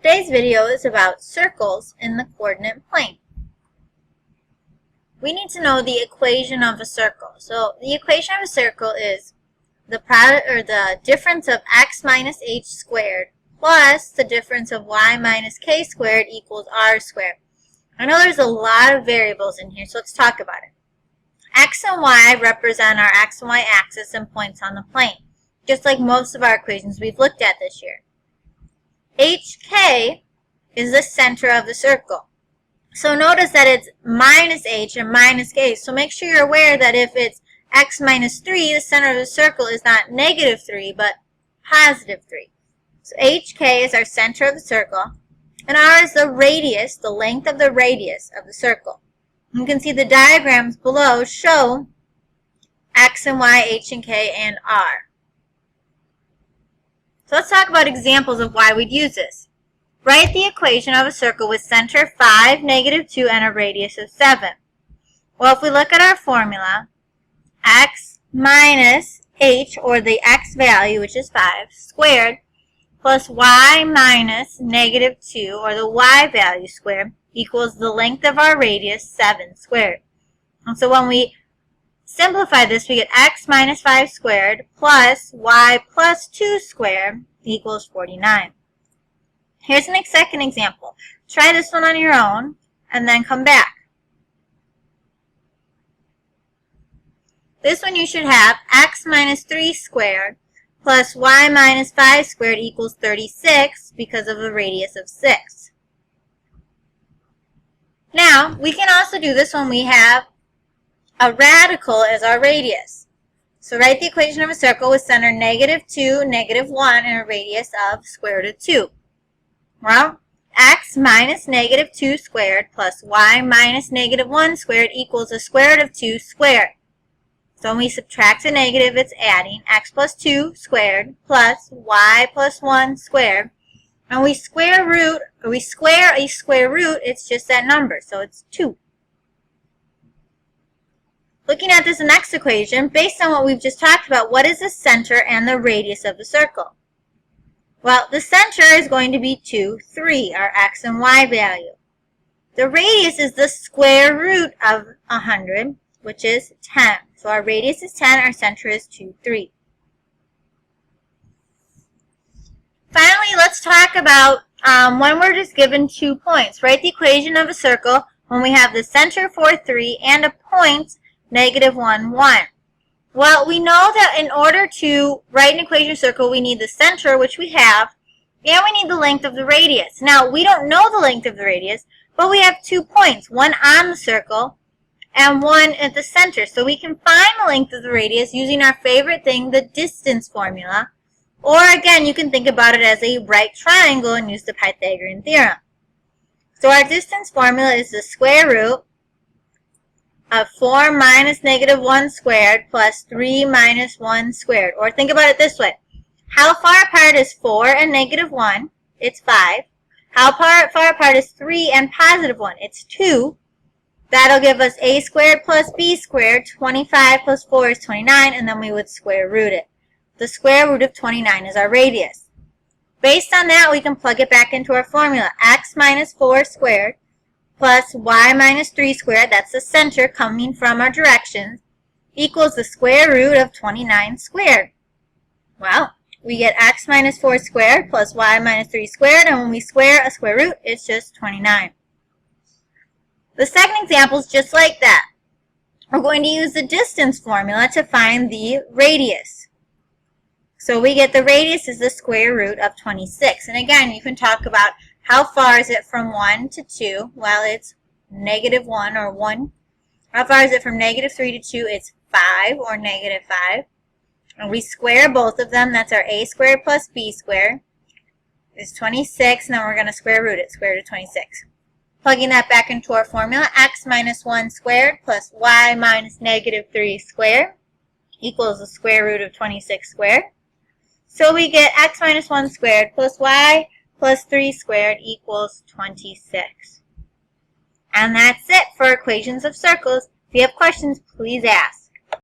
Today's video is about circles in the coordinate plane. We need to know the equation of a circle. So the equation of a circle is the product or the difference of x minus h squared plus the difference of y minus k squared equals r squared. I know there's a lot of variables in here, so let's talk about it. X and y represent our x and y axis and points on the plane, just like most of our equations we've looked at this year. HK is the center of the circle. So notice that it's minus h and minus k. So make sure you're aware that if it's x minus 3, the center of the circle is not negative 3, but positive 3. So HK is our center of the circle, and R is the radius, the length of the radius of the circle. You can see the diagrams below show x and y, h and k, and R. So let's talk about examples of why we'd use this. Write the equation of a circle with center 5, negative 2, and a radius of 7. Well, if we look at our formula, x minus h, or the x value, which is 5, squared, plus y minus negative 2, or the y value squared, equals the length of our radius, 7 squared. And so when we simplify this, we get x minus 5 squared plus y plus 2 squared equals 49. Here's a second example. Try this one on your own and then come back. This one you should have x minus 3 squared plus y minus 5 squared equals 36 because of a radius of 6. Now, we can also do this when we have a radical as our radius. So write the equation of a circle with center negative 2, negative 1, and a radius of square root of 2. Well, x minus negative 2 squared plus y minus negative 1 squared equals the square root of 2 squared. So when we subtract a negative, it's adding x plus 2 squared plus y plus 1 squared. And we square a square root, it's just that number, so it's 2. Looking at this next equation, based on what we've just talked about, what is the center and the radius of the circle? Well, the center is going to be 2, 3, our x and y value. The radius is the square root of 100, which is 10. So our radius is 10, our center is 2, 3. Finally, let's talk about when we're just given 2 points. Write the equation of a circle when we have the center 4, 3 and a point negative 1, 1. Well, we know that in order to write an equation of a circle, we need the center, which we have, and we need the length of the radius. Now, we don't know the length of the radius, but we have 2 points, one on the circle and one at the center. So we can find the length of the radius using our favorite thing, the distance formula. Or again, you can think about it as a right triangle and use the Pythagorean theorem. So our distance formula is the square root of 4 minus negative 1 squared plus 3 minus 1 squared. Or think about it this way. How far apart is 4 and negative 1? It's 5. How far apart is 3 and positive 1? It's 2. That'll give us a squared plus b squared. 25 plus 4 is 29, and then we would square root it. The square root of 29 is our radius. Based on that, we can plug it back into our formula. X minus 4 squared plus y minus 3 squared, that's the center coming from our directions, equals the square root of 29 squared. Well, we get x minus 4 squared plus y minus 3 squared, and when we square a square root, it's just 29. The second example is just like that. We're going to use the distance formula to find the radius. So we get the radius is the square root of 26. And again, you can talk about how far is it from 1 to 2? Well, it's negative 1 or 1. How far is it from negative 3 to 2? It's 5 or negative 5. And we square both of them. That's our a squared plus b squared is 26. And then we're going to square root it, square root of 26. Plugging that back into our formula, x minus 1 squared plus y minus negative 3 squared equals the square root of 26 squared. So we get x minus 1 squared plus y plus 3 squared equals 26. And that's it for equations of circles. If you have questions, please ask.